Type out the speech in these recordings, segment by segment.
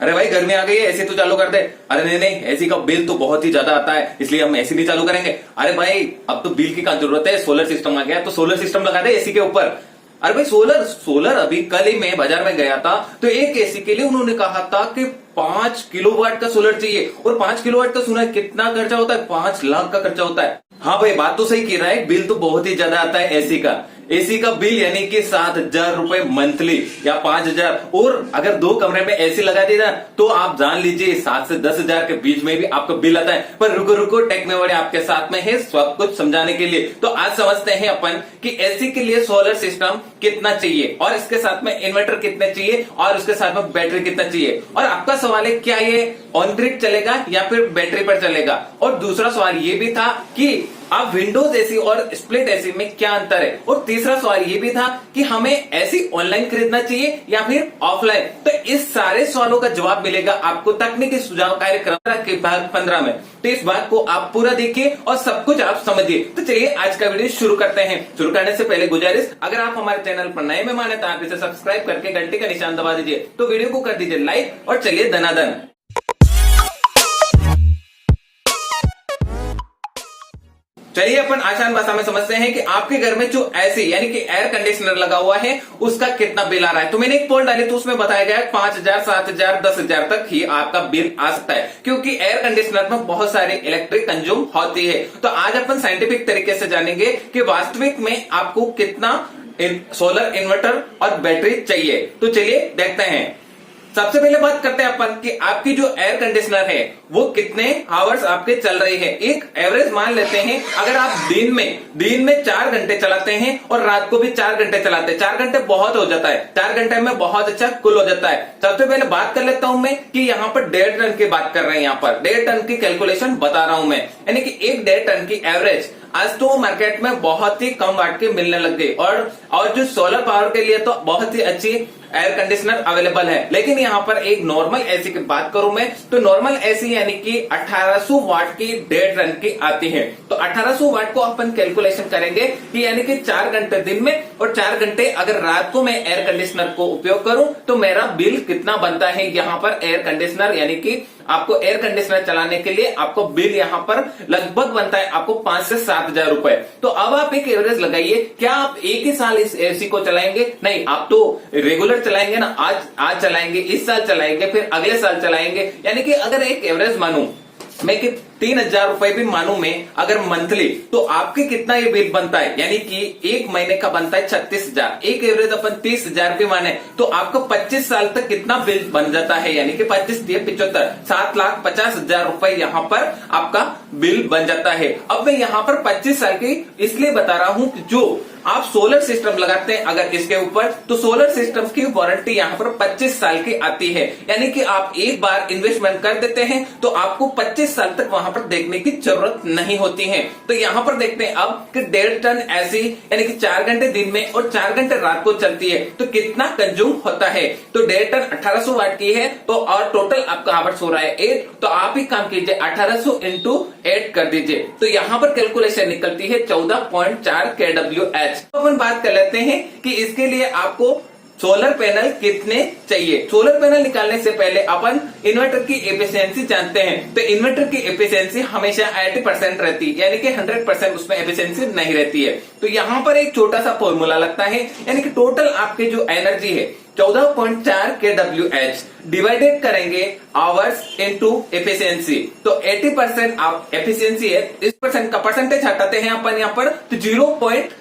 अरे भाई गर्मी आ गई है, एसी तो चालू कर दे। अरे नहीं नहीं, एसी का बिल तो बहुत ही ज्यादा आता है, इसलिए हम एसी नहीं चालू करेंगे। अरे भाई अब तो बिल की क्या जरूरत है, सोलर सिस्टम आ गया, तो सोलर सिस्टम लगा दे एसी के ऊपर। अरे भाई सोलर सोलर अभी कल ही मैं बाजार में गया था, तो एक एसी के लिए उन्होंने कहा था कि 5 किलोवाट का सोलर चाहिए, और 5 किलोवाट का सुना है कितना खर्चा होता है, 5 लाख का खर्चा होता है। हाँ भाई बात तो सही कह रहा है, बिल तो बहुत ही ज्यादा आता है एसी का। एसी का बिल यानी कि 7,000 रुपए मंथली या 5,000, और अगर 2 कमरे में एसी लगा दिया तो आप जान लीजिए 7 से 10,000 के बीच में भी आपको बिल आता है। पर रुको रुको, टेक में बड़े आपके साथ में है सब कुछ समझाने के लिए। तो आज समझते हैं अपन कि एसी के लिए सोलर सिस्टम कितना चाहिए, और इसके साथ में इन्वर्टर कितने चाहिए, और उसके साथ में बैटरी कितना चाहिए। और आपका सवाल है क्या ये ऑन ग्रिड चलेगा या फिर बैटरी पर चलेगा। और दूसरा सवाल ये भी था कि आप विंडोज एसी और स्प्लिट एसी में क्या अंतर है। और तीसरा सवाल ये भी था कि हमें एसी ऑनलाइन खरीदना चाहिए या फिर ऑफलाइन। तो इस सारे सवालों का जवाब मिलेगा आपको तकनीकी सुझाव कार्यक्रम के भाग 15 में। तो इस भाग को आप पूरा देखिए और सब कुछ आप समझिए। तो चलिए आज का वीडियो शुरू करते हैं। शुरू करने से पहले गुजारिश, अगर आप हमारे चैनल पर नए मेहमान हैं तो आप इसे सब्सक्राइब करके घंटे का निशान दबा दीजिए। तो वीडियो को कर दीजिए लाइक और चलिए दनादन। चलिए अपन आसान भाषा में समझते हैं कि आपके घर में जो एसी यानी कि एयर कंडीशनर लगा हुआ है उसका कितना बिल आ रहा है। तो मैंने एक पोल डाली तो उसमें बताया गया 5,000, 7,000, 10,000 तक ही आपका बिल आ सकता है, क्योंकि एयर कंडीशनर में बहुत सारी इलेक्ट्रिक कंज्यूम होती है। तो आज अपन साइंटिफिक तरीके से जानेंगे कि वास्तविक में आपको कितना सोलर इन्वर्टर और बैटरी चाहिए। तो चलिए देखते हैं। सबसे पहले बात करते हैं अपन कि आपकी जो एयर कंडीशनर है वो कितने आवर्स आपके चल रही है। एक एवरेज मान लेते हैं, अगर आप दिन में 4 घंटे चलाते हैं और रात को भी 4 घंटे चलाते हैं, 4 घंटे बहुत हो जाता है, 4 घंटे में बहुत अच्छा कुल हो जाता है। सबसे पहले बात कर लेता हूं मैं कि यहाँ पर 1.5 टन की बात कर रहे हैं, यहाँ पर 1.5 टन की कैलकुलेशन बता रहा हूं मैं, यानी कि 1.5 टन की एवरेज आज तो मार्केट में बहुत ही कम वाट के मिलने लग गई। और जो सोलर पावर के लिए तो बहुत ही अच्छी एयर कंडीशनर अवेलेबल है। लेकिन यहाँ पर एक नॉर्मल एसी की बात करूं मैं, तो नॉर्मल एसी यानी कि 1800 वाट की 1.5 टन की आती है। तो 1800 वाट को अपन कैलकुलेशन करेंगे कि यानी कि 4 घंटे दिन में और 4 घंटे अगर रात को मैं एयर कंडीशनर को उपयोग करूं तो मेरा बिल कितना बनता है। यहाँ पर एयर कंडीशनर यानी कि आपको एयर कंडीशनर चलाने के लिए आपको बिल यहाँ पर लगभग बनता है आपको 5 से 7,000 रुपए। तो अब आप एक एवरेज लगाइए, क्या आप एक ही साल इस एसी को चलाएंगे? नहीं, आप तो रेगुलर चलाएंगे ना, आज चलाएंगे, इस साल चलाएंगे, फिर अगले साल चलाएंगे। यानी कि अगर एक एवरेज मानूं मैं कि 3,000 रुपए भी मानू मैं अगर मंथली, तो आपके कितना ये बिल बनता है, यानी कि एक महीने का बनता है 36,000। एक एवरेज अपन 30,000 भी माने तो आपको 25 साल तक कितना बिल बन जाता है, यानी कि 25 × 75 7,50,000 रुपए यहाँ पर आपका बिल बन जाता है। अब मैं यहाँ पर 25 साल की इसलिए बता रहा हूँ कि जो आप सोलर सिस्टम लगाते हैं अगर इसके ऊपर, तो सोलर सिस्टम की वारंटी यहाँ पर 25 साल की आती है। यानी कि आप एक बार इन्वेस्टमेंट कर देते हैं तो आपको 25 साल तक वहां पर देखने की जरूरत नहीं होती है। तो यहाँ पर देखते हैं अब कि 1.5 टन ऐसी यानी कि 4 घंटे दिन में और 4 घंटे रात को चलती है तो कितना कंज्यूम होता है। तो 1.5 टन 1800 वाट की है, तो और टोटल आपका आवर्स हो रहा है 8। तो आप ही काम कीजिए 1800 × 8 कर दीजिए, तो यहाँ पर कैलकुलेशन निकलती है 14.4 kWh। अपन बात कर लेते हैं कि इसके लिए आपको सोलर पैनल कितने चाहिए। सोलर पैनल निकालने से पहले अपन इन्वर्टर की एफिशिएंसी जानते हैं। तो इन्वर्टर की एफिशिएंसी हमेशा 80% रहती है, यानी कि 100% उसमें एफिशिएंसी नहीं रहती है। तो यहाँ पर एक छोटा सा फॉर्मूला लगता है, यानी कि टोटल आपके जो एनर्जी है 14.4 kWh डिवाइडेड करेंगे आवर्स इनटू एफिशिएंसी। तो 80% आप एफिशिएंसी है, इस परसेंट का परसेंटेज हटाते हैं अपन यहाँ पर, तो 0.8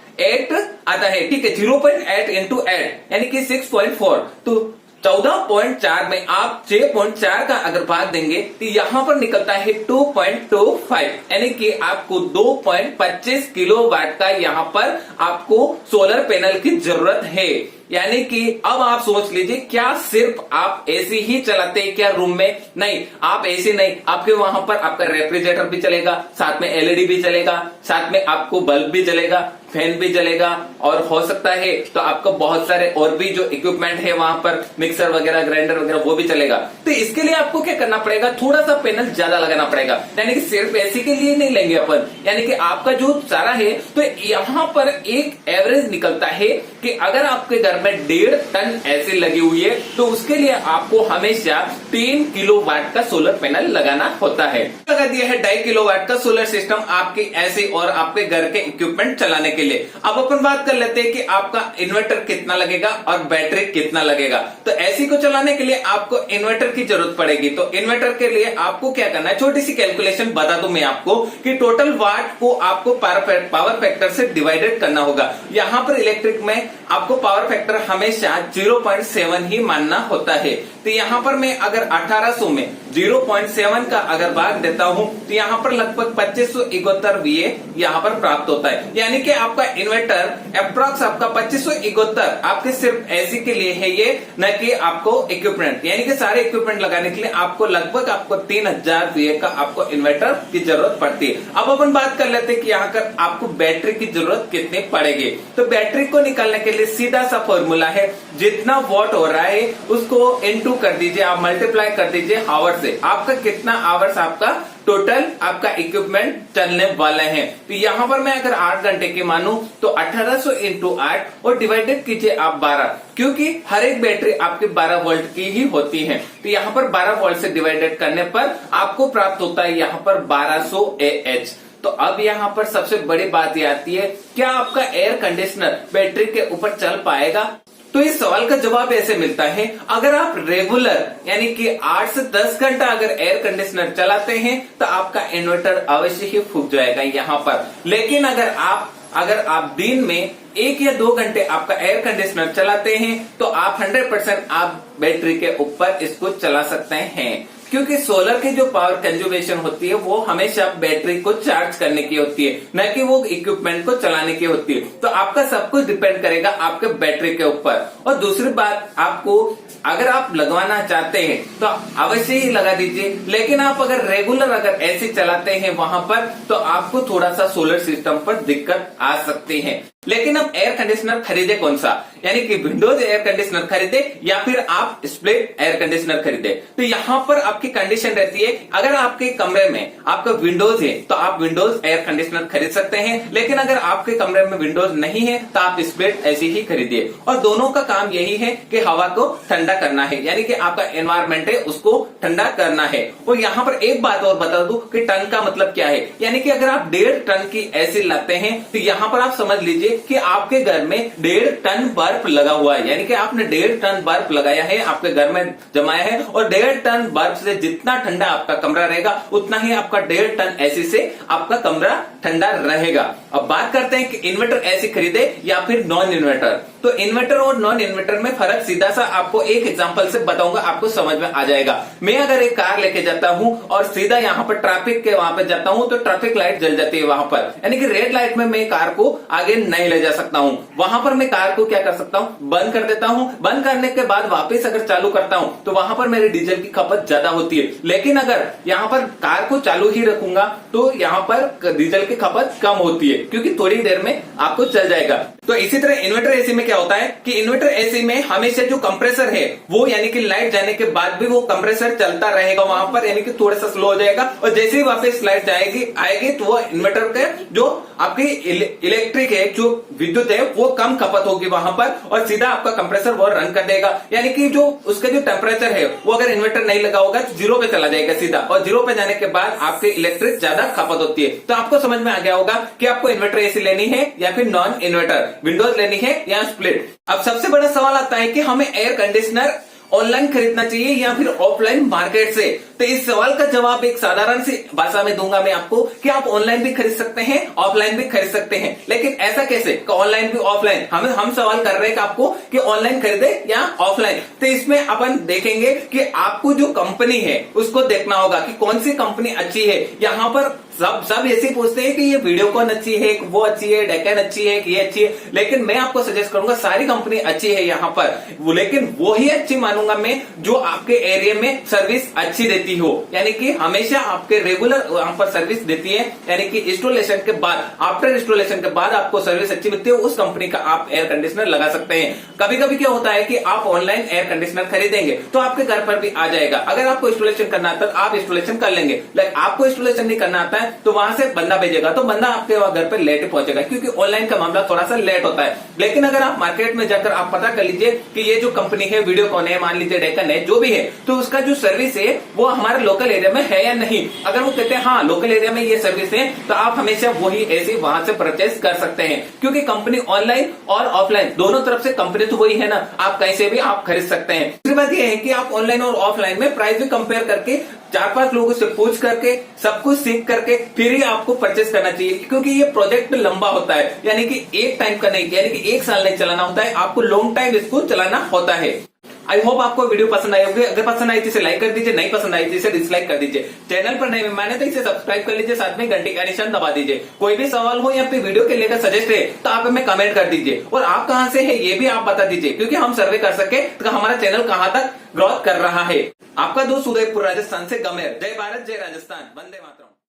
आता है। ठीक है, 0.8 × 8 यानी कि 6.4। तो 14.4 में आप 6.4 का अगर भाग देंगे तो यहाँ पर निकलता है 2.25, यानी कि आपको 2.25 किलोवाट का यहाँ पर आपको सोलर पैनल की जरूरत है। यानी कि अब आप सोच लीजिए, क्या सिर्फ आप एसी ही चलाते हैं क्या रूम में? नहीं, आप एसी नहीं, आपके वहां पर आपका रेफ्रिजरेटर भी चलेगा, साथ में एलईडी भी चलेगा, साथ में आपको बल्ब भी जलेगा, फैन भी जलेगा और हो सकता है तो आपको बहुत सारे और भी जो इक्विपमेंट है वहां पर मिक्सर वगैरह, ग्राइंडर वगैरह वो भी चलेगा। तो इसके लिए आपको क्या करना पड़ेगा, थोड़ा सा पैनल ज्यादा लगाना पड़ेगा। यानी कि सिर्फ एसी के लिए नहीं लेंगे अपन, यानी कि आपका जो सारा है तो यहाँ पर एक एवरेज निकलता है कि अगर आपके घर में 1.5 टन एसी लगी हुई है तो उसके लिए आपको हमेशा 3 किलोवाट का सोलर पैनल लगाना होता है। लगा दिया है 2.5 किलोवाट का सोलर सिस्टम आपके एसी और आपके घर के इक्विपमेंट चलाने के लिए। अब अपन बात कर लेते हैं कि आपका इन्वर्टर कितना लगेगा और बैटरी कितना लगेगा। तो एसी को चलाने के लिए आपको इन्वर्टर की जरूरत पड़ेगी। तो इन्वर्टर के लिए आपको क्या करना है, छोटी सी कैलकुलेशन बता दूं मैं आपको कि टोटल वाट को आपको पावर फैक्टर से डिवाइडेड करना होगा। यहाँ पर इलेक्ट्रिक में आपको पावर फैक्टर हमेशा 0.7 ही मानना होता है। तो यहाँ पर मैं अगर 1800 में 0.7 का अगर भाग देता हूं तो यहाँ पर लगभग 2571 VA यहाँ पर प्राप्त होता है। यानी कि आपका इन्वर्टर अप्रॉक्स आपका 2571 आपके सिर्फ एसी के लिए है ये, न कि आपको इक्विपमेंट, यानी कि सारे इक्विपमेंट लगाने के लिए आपको लगभग आपको 3000 VA का आपको इन्वर्टर की जरूरत पड़ती है। अब अपन बात कर लेते हैं कि यहाँ पर आपको बैटरी की जरूरत कितनी पड़ेगी। तो बैटरी को निकालने के लिए सीधा सा फॉर्मूला है, जितना वॉट हो रहा है उसको इनटू कर दीजिए, आप मल्टीप्लाई कर दीजिए आवर से, आपका कितना आवर्स आपका टोटल आपका इक्विपमेंट चलने वाले हैं। तो यहाँ पर मैं अगर 8 घंटे की मानूं तो 1800 इंटू 8 और डिवाइडेड कीजिए आप 12, क्योंकि हर एक बैटरी आपके 12 वोल्ट की ही होती है। तो यहाँ पर 12 वोल्ट से डिवाइडेड करने पर आपको प्राप्त होता है यहाँ पर 1200 AH। तो अब यहाँ पर सबसे बड़ी बात ये आती है, क्या आपका एयर कंडीशनर बैटरी के ऊपर चल पाएगा? तो इस सवाल का जवाब ऐसे मिलता है, अगर आप रेगुलर यानी कि 8 से 10 घंटा अगर एयर कंडीशनर चलाते हैं तो आपका इन्वर्टर अवश्य ही फूक जाएगा यहाँ पर। लेकिन अगर आप दिन में 1 या 2 घंटे आपका एयर कंडीशनर चलाते हैं तो आप 100% आप बैटरी के ऊपर इसको चला सकते हैं, क्योंकि सोलर की जो पावर कंज्यूमेशन होती है वो हमेशा बैटरी को चार्ज करने की होती है, न कि वो इक्विपमेंट को चलाने की होती है। तो आपका सब कुछ डिपेंड करेगा आपके बैटरी के ऊपर। और दूसरी बात, आपको अगर आप लगवाना चाहते हैं तो अवश्य ही लगा दीजिए, लेकिन आप अगर रेगुलर अगर ऐसे चलाते हैं वहां पर तो आपको थोड़ा सा सोलर सिस्टम पर दिक्कत आ सकती है। लेकिन अब एयर कंडीशनर खरीदे कौन सा, यानी कि विंडोज एयर कंडीशनर खरीदे या फिर आप स्प्लिट एयर कंडीशनर खरीदे। तो यहाँ पर आपकी कंडीशन रहती है, अगर आपके कमरे में आपका विंडोज है तो आप विंडोज एयर कंडीशनर खरीद सकते हैं, लेकिन अगर आपके कमरे में विंडोज नहीं है तो आप स्प्लिट ऐसी ही खरीदिए। और दोनों का काम यही है कि हवा को ठंडा करना है, यानी कि आपका एनवायरमेंट है उसको ठंडा करना है। और यहाँ पर एक बात और बता दूं कि टन का मतलब क्या है, यानी कि अगर आप 1.5 टन की एसी लाते हैं तो यहाँ पर आप समझ लीजिए कि आपके घर में 1.5 टन बर्फ लगा हुआ है, यानी कि आपने 1.5 टन बर्फ लगाया है, आपके घर में जमाया है, और 1.5 टन बर्फ से जितना ठंडा आपका कमरा रहेगा उतना ही आपका 1.5 टन एसी से आपका कमरा ठंडा रहेगा। अब बात करते हैं कि इन्वर्टर एसी खरीदे या फिर नॉन इन्वर्टर। तो इन्वर्टर और नॉन इन्वर्टर में फर्क सीधा सा आपको एक एग्जांपल से बताऊंगा, आपको समझ में आ जाएगा। मैं अगर एक कार लेके जाता हूं और सीधा यहाँ पर ट्रैफिक के वहां पे जाता हूं तो ट्रैफिक लाइट जल जाती है वहां पर, यानी कि रेड लाइट में मैं कार को आगे नहीं ले जा सकता हूं। वहां पर मैं कार को क्या कर सकता हूं, बंद कर देता हूं। बंद करने के बाद वापस अगर चालू करता हूं तो वहां पर मेरे डीजल की खपत ज्यादा होती है। लेकिन अगर यहाँ पर कार को चालू ही रखूंगा तो यहाँ पर डीजल की खपत कम होती है, क्योंकि थोड़ी देर में आपको चल जाएगा। तो इसी तरह इन्वर्टर एसी में क्या होता है कि इन्वर्टर एसी में हमेशा जो कंप्रेसर है वो, यानी कि लाइट जाने के बाद भी वो कंप्रेसर चलता रहेगा वहां पर, यानी कि थोड़ा सा स्लो हो जाएगा, और जैसे ही वापस लाइट आएगी तो वो इन्वर्टर के जो आपकी इलेक्ट्रिक है, जो विद्युत है, वो कम खपत होगी वहां पर, और सीधा आपका कंप्रेसर वो रन कर देगा। यानी कि जो उसका जो टेम्परेचर है वो अगर इन्वर्टर नहीं लगा होगा तो 0 पे चला जाएगा सीधा, और 0 पे जाने के बाद आपकी इलेक्ट्रिक ज्यादा खपत होती है। तो आपको समझ में आ गया होगा कि आपको इन्वर्टर एसी लेनी है या फिर नॉन इन्वर्टर, विंडोज लेनी है या स्प्लिट। अब सबसे बड़ा सवाल आता है कि हमें एयर कंडीशनर ऑनलाइन खरीदना चाहिए या फिर ऑफलाइन मार्केट से। तो इस सवाल का जवाब एक साधारण सी भाषा में दूंगा मैं आपको कि आप ऑनलाइन भी खरीद सकते हैं, ऑफलाइन भी खरीद सकते हैं। लेकिन ऐसा कैसे, ऑनलाइन भी ऑफलाइन? हम सवाल कर रहे हैं कि आपको कि ऑनलाइन खरीदे या ऑफलाइन। तो इसमें अपन देखेंगे कि आपको जो कंपनी है उसको देखना होगा कि कौन सी कंपनी अच्छी है। यहाँ पर सब ऐसे पूछते हैं कि ये वीडियोकॉन अच्छी है, वो अच्छी है, डेक्कन अच्छी है, ये अच्छी है, लेकिन मैं आपको सजेस्ट करूंगा सारी कंपनी अच्छी है यहाँ पर, लेकिन वो ही अच्छी मानूंगा मैं जो आपके एरिया में सर्विस अच्छी देती हो, यानी कि हमेशा आपके रेगुलर वहां पर सर्विस देती है, यानी कि इंस्टॉलेशन के बाद, आफ्टर इंस्टॉलेशन के बाद आपको सर्विस अच्छी मिलती है, उस कंपनी का आप एयर कंडीशनर लगा सकते हैं। कभी कभी क्या होता है कि आप ऑनलाइन एयर कंडीशनर खरीदेंगे तो आपके घर पर भी आ जाएगा, अगर आपको इंस्टॉलेशन करना आता है तो आप इंस्टॉलेशन कर लेंगे, लेकिन आपको इंस्टॉलेशन नहीं करना आता है तो वहां से बंदा भेजेगा, तो बंदा आपके घर पर लेट पहुंचेगा, क्योंकि ऑनलाइन का मामला थोड़ा सा लेट होता है। लेकिन अगर आप मार्केट में जाकर आप पता कर लीजिए कि ये जो कंपनी है, वीडियोकॉन है, मान लीजिए डेक्कन है, जो भी है, तो उसका जो सर्विस है वो हमारे लोकल एरिया में है या नहीं। अगर वो कहते हैं हाँ लोकल एरिया में ये सर्विस है, तो आप हमेशा वही ऐसे वहां से परचेस कर सकते हैं, क्योंकि कंपनी ऑनलाइन और ऑफलाइन दोनों तरफ से कंपनी तो वही है ना, आप कहीं से भी आप खरीद सकते हैं। दूसरी बात यह है कि आप ऑनलाइन और ऑफलाइन में प्राइस भी कंपेयर करके 4-5 लोगों से पूछ करके सब कुछ सीख करके फिर ही आपको परचेस करना चाहिए, क्योंकि ये प्रोजेक्ट लंबा होता है, यानी कि एक टाइम का नहीं, यानी कि 1 साल नहीं चलाना होता है, आपको लॉन्ग टाइम इसको चलाना होता है। आई होप आपको वीडियो पसंद आई होगी, अगर पसंद आई तो इसे लाइक कर दीजिए, नहीं पसंद आई तो इसे डिसलाइक कर दीजिए। चैनल पर नए मेहमान है तो इसे सब्सक्राइब कर लीजिए, साथ में घंटी का निशान दबा दीजिए। कोई भी सवाल हो या फिर वीडियो के लेकर सजेस्ट है तो आप हमें कमेंट कर दीजिए, और आप कहां से है ये भी आप बता दीजिए, क्योंकि हम सर्वे कर सके तो हमारा चैनल कहां तक ग्रोथ कर रहा है। आपका दोस्त उदयपुर राजस्थान से गमेर। जय भारत, जय राजस्थान, वंदे मातरम।